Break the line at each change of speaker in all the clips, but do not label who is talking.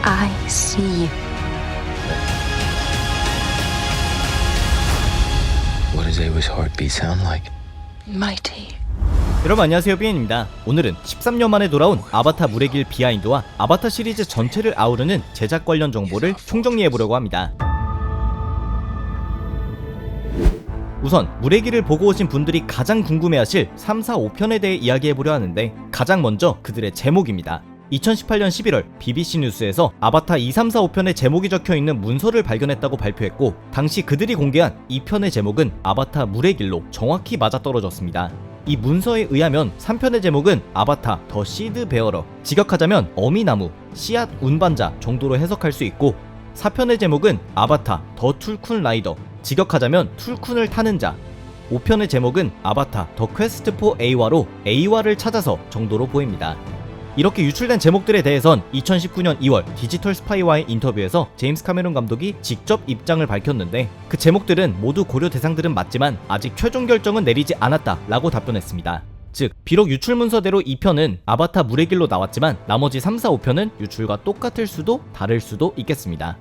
I see you.
What does Ava's heartbeat sound like?
Mighty.
여러분 안녕하세요, 비엔입니다. 오늘은 13년 만에 돌아온 아바타 물의 길 비하인드와 아바타 시리즈 전체를 아우르는 제작 관련 정보를 총정리해보려고 합니다. 우선 물의 길을 보고 오신 분들이 가장 궁금해하실 3, 4, 5편에 대해 이야기해보려 하는데, 가장 먼저 그들의 제목입니다. 2018년 11월 BBC 뉴스에서 아바타 2, 3, 4, 5편의 제목이 적혀있는 문서를 발견했다고 발표했고, 당시 그들이 공개한 2편의 제목은 아바타 물의 길로 정확히 맞아떨어졌습니다. 이 문서에 의하면 3편의 제목은 아바타 더 시드 베어러, 직역하자면 어미나무, 씨앗 운반자 정도로 해석할 수 있고, 4편의 제목은 아바타 더 툴쿤 라이더, 직역하자면 툴쿤을 타는 자, 5편의 제목은 아바타 더 퀘스트 포 에이와로 에이와를 찾아서 정도로 보입니다. 이렇게 유출된 제목들에 대해선 2019년 2월 디지털 스파이와의 인터뷰에서 제임스 카메론 감독이 직접 입장을 밝혔는데, 그 제목들은 모두 고려 대상들은 맞지만 아직 최종 결정은 내리지 않았다 라고 답변했습니다. 즉, 비록 유출 문서대로 2편은 아바타 물의 길로 나왔지만 나머지 3, 4, 5편은 유출과 똑같을 수도 다를 수도 있겠습니다.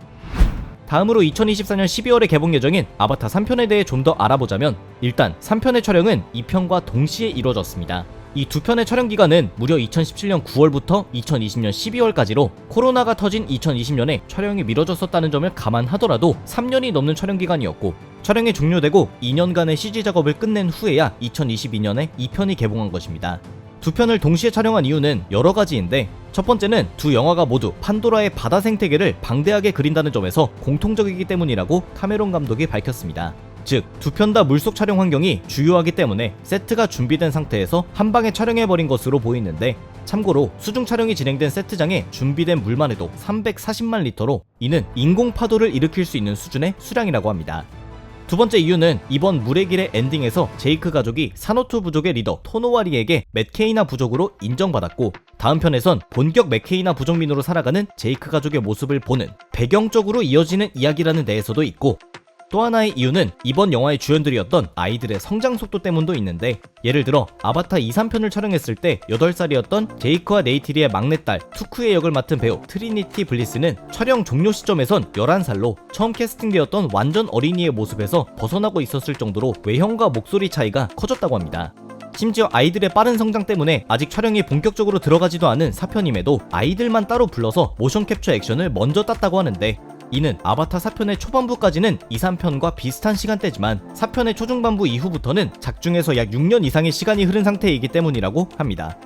다음으로 2024년 12월에 개봉 예정인 아바타 3편에 대해 좀 더 알아보자면, 일단 3편의 촬영은 2편과 동시에 이루어졌습니다. 이 두 편의 촬영 기간은 무려 2017년 9월부터 2020년 12월까지로 코로나가 터진 2020년에 촬영이 미뤄졌었다는 점을 감안하더라도 3년이 넘는 촬영 기간이었고, 촬영이 종료되고 2년간의 CG 작업을 끝낸 후에야 2022년에 2편이 개봉한 것입니다. 두 편을 동시에 촬영한 이유는 여러 가지인데, 첫 번째는 두 영화가 모두 판도라의 바다 생태계를 방대하게 그린다는 점에서 공통적이기 때문이라고 카메론 감독이 밝혔습니다. 즉, 두 편 다 물속 촬영 환경이 주요하기 때문에 세트가 준비된 상태에서 한방에 촬영해버린 것으로 보이는데, 참고로 수중 촬영이 진행된 세트장에 준비된 물만 해도 340만 리터로, 이는 인공 파도를 일으킬 수 있는 수준의 수량이라고 합니다. 두 번째 이유는 이번 물의 길의 엔딩에서 제이크 가족이 사노투 부족의 리더 토노와리에게 맷케이나 부족으로 인정받았고, 다음 편에선 본격 맷케이나 부족민으로 살아가는 제이크 가족의 모습을 보는 배경적으로 이어지는 이야기라는 데에서도 있고, 또 하나의 이유는 이번 영화의 주연들이었던 아이들의 성장 속도 때문도 있는데, 예를 들어 아바타 2, 3편을 촬영했을 때 8살이었던 제이크와 네이티리의 막내딸 투쿠의 역을 맡은 배우 트리니티 블리스는 촬영 종료 시점에선 11살로 처음 캐스팅되었던 완전 어린이의 모습에서 벗어나고 있었을 정도로 외형과 목소리 차이가 커졌다고 합니다. 심지어 아이들의 빠른 성장 때문에 아직 촬영이 본격적으로 들어가지도 않은 4편임에도 아이들만 따로 불러서 모션 캡처 액션을 먼저 땄다고 하는데, 이는 아바타 4편의 초반부까지는 2, 3편과 비슷한 시간대지만 4편의 초중반부 이후부터는 작중에서 약 6년 이상의 시간이 흐른 상태이기 때문이라고 합니다.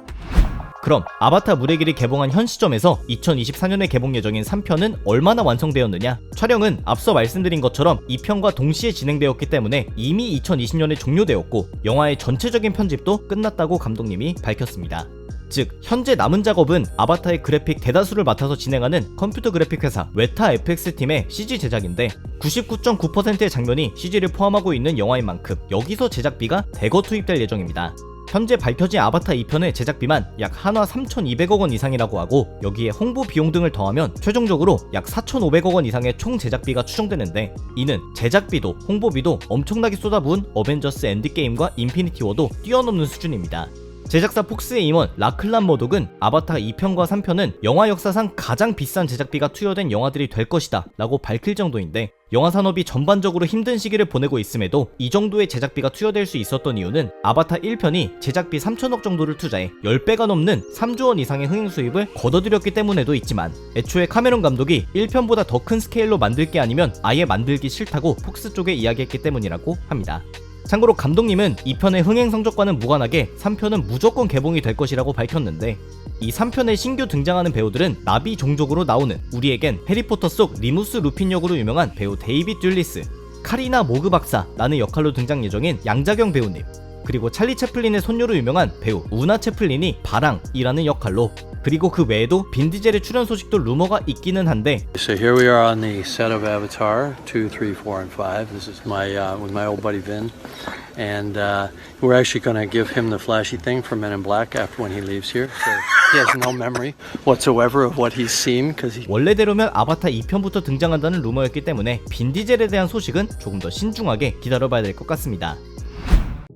그럼 아바타 물의 길이 개봉한 현 시점에서 2024년에 개봉 예정인 3편은 얼마나 완성되었느냐? 촬영은 앞서 말씀드린 것처럼 2편과 동시에 진행되었기 때문에 이미 2020년에 종료되었고, 영화의 전체적인 편집도 끝났다고 감독님이 밝혔습니다. 즉, 현재 남은 작업은 아바타의 그래픽 대다수를 맡아서 진행하는 컴퓨터 그래픽 회사 웨타 FX 팀의 CG 제작인데, 99.9%의 장면이 CG를 포함하고 있는 영화인 만큼 여기서 제작비가 대거 투입될 예정입니다. 현재 밝혀진 아바타 2편의 제작비만 약 한화 3,200억 원 이상이라고 하고, 여기에 홍보 비용 등을 더하면 최종적으로 약 4,500억 원 이상의 총 제작비가 추정되는데, 이는 제작비도 홍보비도 엄청나게 쏟아부은 어벤져스 엔드게임과 인피니티 워도 뛰어넘는 수준입니다. 제작사 폭스의 임원 라클란 머독은 아바타 2편과 3편은 영화 역사상 가장 비싼 제작비가 투여된 영화들이 될 것이다 라고 밝힐 정도인데, 영화 산업이 전반적으로 힘든 시기를 보내고 있음에도 이 정도의 제작비가 투여될 수 있었던 이유는 아바타 1편이 제작비 3천억 정도를 투자해 10배가 넘는 3조 원 이상의 흥행 수입을 거둬들였기 때문에도 있지만, 애초에 카메론 감독이 1편보다 더 큰 스케일로 만들 게 아니면 아예 만들기 싫다고 폭스 쪽에 이야기했기 때문이라고 합니다. 참고로 감독님은 2편의 흥행 성적과는 무관하게 3편은 무조건 개봉이 될 것이라고 밝혔는데, 이 3편에 신규 등장하는 배우들은 나비 종족으로 나오는, 우리에겐 해리포터 속 리무스 루핀 역으로 유명한 배우 데이빗 듈리스, 카리나 모그 박사라는 역할로 등장 예정인 양자경 배우님, 그리고 찰리 채플린의 손녀로 유명한 배우 우나 채플린이 바랑이라는 역할로, 그리고 그 외에도 빈 디젤의 출연 소식도 루머가 있기는 한데,
So here we are on the set of Avatar 2, 3, 4, and 5. This is my with my old buddy Vin, and we're actually going to give him the flashy thing for Men in Black after when he leaves here. So he has no memory whatsoever of what he's seen because he.
원래대로면 아바타 2편부터 등장한다는 루머였기 때문에 빈 디젤에 대한 소식은 조금 더 신중하게 기다려봐야 될 것 같습니다.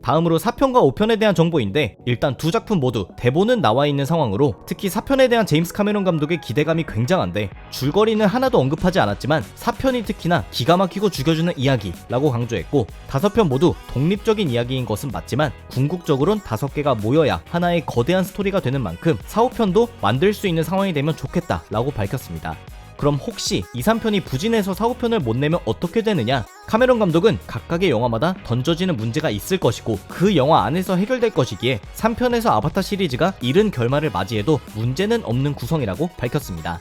다음으로 4편과 5편에 대한 정보인데 일단 두 작품 모두 대본은 나와 있는 상황으로 특히 4편에 대한 제임스 카메론 감독의 기대감이 굉장한데 줄거리는 하나도 언급하지 않았지만 4편이 특히나 기가 막히고 죽여주는 이야기라고 강조했고 5편 모두 독립적인 이야기인 것은 맞지만 궁극적으론 5개가 모여야 하나의 거대한 스토리가 되는 만큼 4, 5편도 만들 수 있는 상황이 되면 좋겠다라고 밝혔습니다. 그럼 혹시 2, 3편이 부진해서 4, 5편을 못 내면 어떻게 되느냐? 카메론 감독은 각각의 영화마다 던져지는 문제가 있을 것이고 그 영화 안에서 해결될 것이기에 3편에서 아바타 시리즈가 이른 결말을 맞이해도 문제는 없는 구성이라고 밝혔습니다.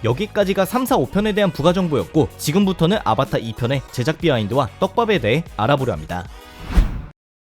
여기까지가 3, 4, 5편에 대한 부가 정보였고 지금부터는 아바타 2편의 제작 비하인드와 떡밥에 대해 알아보려 합니다.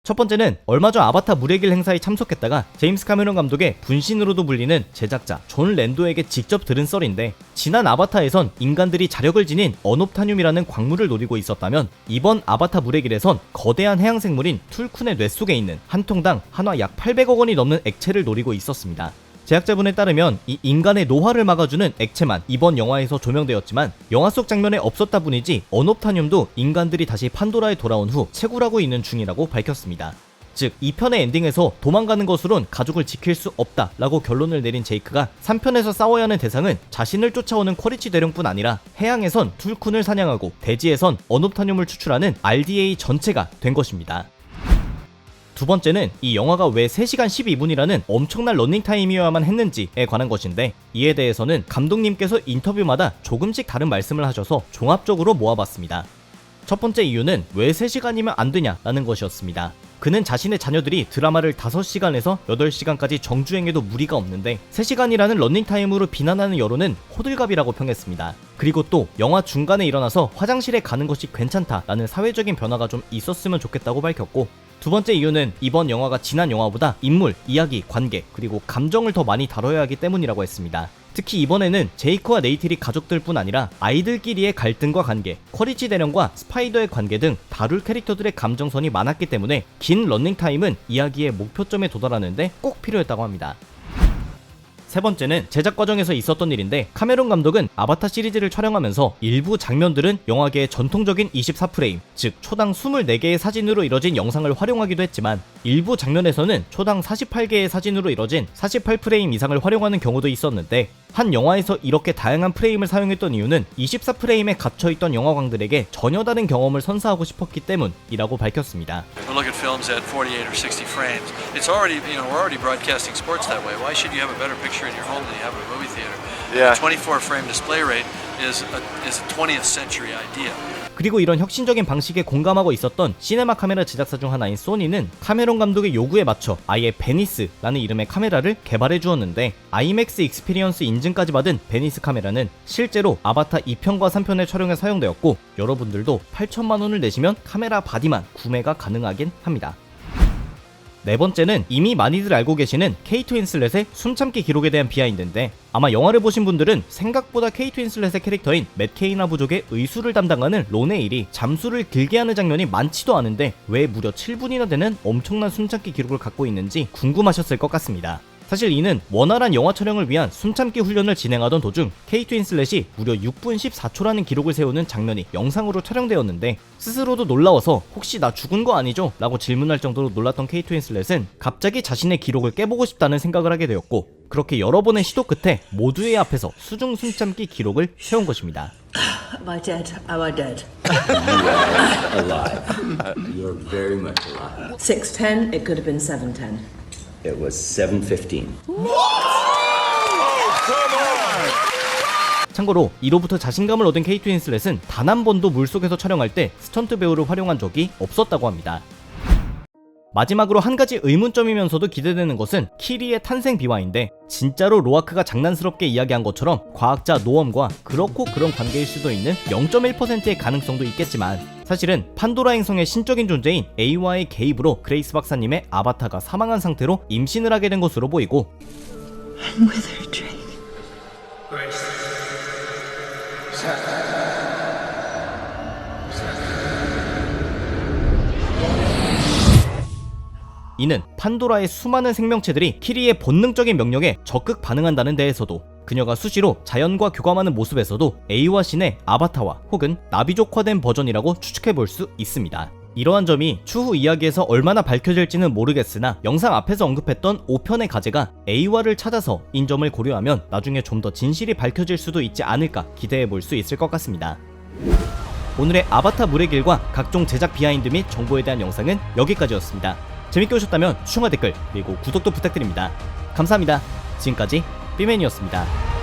첫 번째는 얼마 전 아바타 물의 길 행사에 참석했다가 제임스 카메론 감독의 분신으로도 불리는 제작자 존 랜도에게 직접 들은 썰인데 지난 아바타에선 인간들이 자력을 지닌 언옵타늄이라는 광물을 노리고 있었다면 이번 아바타 물의 길에선 거대한 해양 생물인 툴쿤의 뇌 속에 있는 한 통당 한화 약 800억 원이 넘는 액체를 노리고 있었습니다. 제작자분에 따르면 이 인간의 노화를 막아주는 액체만 이번 영화에서 조명되었지만 영화 속 장면에 없었다 뿐이지 언옵타늄도 인간들이 다시 판도라에 돌아온 후 채굴하고 있는 중이라고 밝혔습니다. 즉 2편의 엔딩에서 도망가는 것으론 가족을 지킬 수 없다 라고 결론을 내린 제이크가 3편에서 싸워야 하는 대상은 자신을 쫓아오는 쿼리치 대령뿐 아니라 해양에선 툴쿤을 사냥하고 대지에선 언옵타늄을 추출하는 RDA 전체가 된 것입니다. 두 번째는 이 영화가 왜 3시간 12분이라는 엄청난 러닝타임이어야만 했는지에 관한 것인데 이에 대해서는 감독님께서 인터뷰마다 조금씩 다른 말씀을 하셔서 종합적으로 모아봤습니다. 첫 번째 이유는 왜 3시간이면 안 되냐라는 것이었습니다. 그는 자신의 자녀들이 드라마를 5시간에서 8시간까지 정주행해도 무리가 없는데 3시간이라는 러닝타임으로 비난하는 여론은 호들갑이라고 평했습니다. 그리고 또 영화 중간에 일어나서 화장실에 가는 것이 괜찮다라는 사회적인 변화가 좀 있었으면 좋겠다고 밝혔고 두 번째 이유는 이번 영화가 지난 영화보다 인물, 이야기, 관계, 그리고 감정을 더 많이 다뤄야 하기 때문이라고 했습니다. 특히 이번에는 제이크와 네이틀이 가족들뿐 아니라 아이들끼리의 갈등과 관계, 쿼리치 대령과 스파이더의 관계 등 다룰 캐릭터들의 감정선이 많았기 때문에 긴 러닝타임은 이야기의 목표점에 도달하는데 꼭 필요했다고 합니다. 세 번째는 제작 과정에서 있었던 일인데 카메론 감독은 아바타 시리즈를 촬영하면서 일부 장면들은 영화계의 전통적인 24프레임, 즉 초당 24개의 사진으로 이뤄진 영상을 활용하기도 했지만 일부 장면에서는 초당 48개의 사진으로 이뤄진 48프레임 이상을 활용하는 경우도 있었는데 한 영화에서 이렇게 다양한 프레임을 사용했던 이유는 24프레임에 갇혀있던 영화광들에게 전혀 다른 경험을 선사하고 싶었기 때문이라고 밝혔습니다.
Look at films at 48 or 60 frames. It's already, we're already broadcasting sports that way. Why should you have a better picture in your home than you have in a movie theater?
Yeah.
24 frame display rate is a 20th century idea.
그리고 이런 혁신적인 방식에 공감하고 있었던 시네마 카메라 제작사 중 하나인 소니는 카메론 감독의 요구에 맞춰 아예 베니스라는 이름의 카메라를 개발해 주었는데 IMAX 익스피리언스 인증까지 받은 베니스 카메라는 실제로 아바타 2편과 3편의 촬영에 사용되었고 여러분들도 8천만 원을 내시면 카메라 바디만 구매가 가능하긴 합니다. 네 번째는 이미 많이들 알고 계시는 케이트 윈슬렛의 숨참기 기록에 대한 비하인드인데 아마 영화를 보신 분들은 생각보다 케이트 윈슬렛의 캐릭터인 맷 케이나 부족의 의수를 담당하는 로네일이 잠수를 길게 하는 장면이 많지도 않은데 왜 무려 7분이나 되는 엄청난 숨참기 기록을 갖고 있는지 궁금하셨을 것 같습니다. 사실 이는 원활한 영화 촬영을 위한 숨참기 훈련을 진행하던 도중 케이트 윈슬렛이 무려 6분 14초라는 기록을 세우는 장면이 영상으로 촬영되었는데 스스로도 놀라워서 혹시 나 죽은 거 아니죠? 라고 질문할 정도로 놀랐던 케이트 윈슬렛은 갑자기 자신의 기록을 깨보고 싶다는 생각을 하게 되었고 그렇게 여러 번의 시도 끝에 모두의 앞에서 수중 숨참기 기록을 세운 것입니다.
Am I dead? Am I dead?
Alive. You're very much alive.
6:10. It could have been 7:10.
It was 7:15.
참고로 이로부터 자신감을 얻은 케이트 윈슬렛은 단 한 번도 물속에서 촬영할 때 스턴트 배우를 활용한 적이 없었다고 합니다. 마지막으로 한 가지 의문점이면서도 기대되는 것은 키리의 탄생 비화인데 진짜로 로아크가 장난스럽게 이야기한 것처럼 과학자 노엄과 그렇고 그런 관계일 수도 있는 0.1%의 가능성도 있겠지만 사실은 판도라 행성의 신적인 존재인 에이와의 개입으로 그레이스 박사님의 아바타가 사망한 상태로 임신을 하게 된 것으로 보이고
I'm with her, Drake.
이는 판도라의 수많은 생명체들이 키리의 본능적인 명령에 적극 반응한다는 데에서도 그녀가 수시로 자연과 교감하는 모습에서도 A와 신의 아바타와 혹은 나비족화된 버전이라고 추측해볼 수 있습니다. 이러한 점이 추후 이야기에서 얼마나 밝혀질지는 모르겠으나 영상 앞에서 언급했던 5편의 가제가 A화를 찾아서 인 점을 고려하면 나중에 좀 더 진실이 밝혀질 수도 있지 않을까 기대해 볼 수 있을 것 같습니다. 오늘의 아바타 물의 길과 각종 제작 비하인드 및 정보에 대한 영상은 여기까지였습니다. 재밌게 보셨다면 추천과 댓글 그리고 구독도 부탁드립니다. 감사합니다. 지금까지 삐맨이었습니다.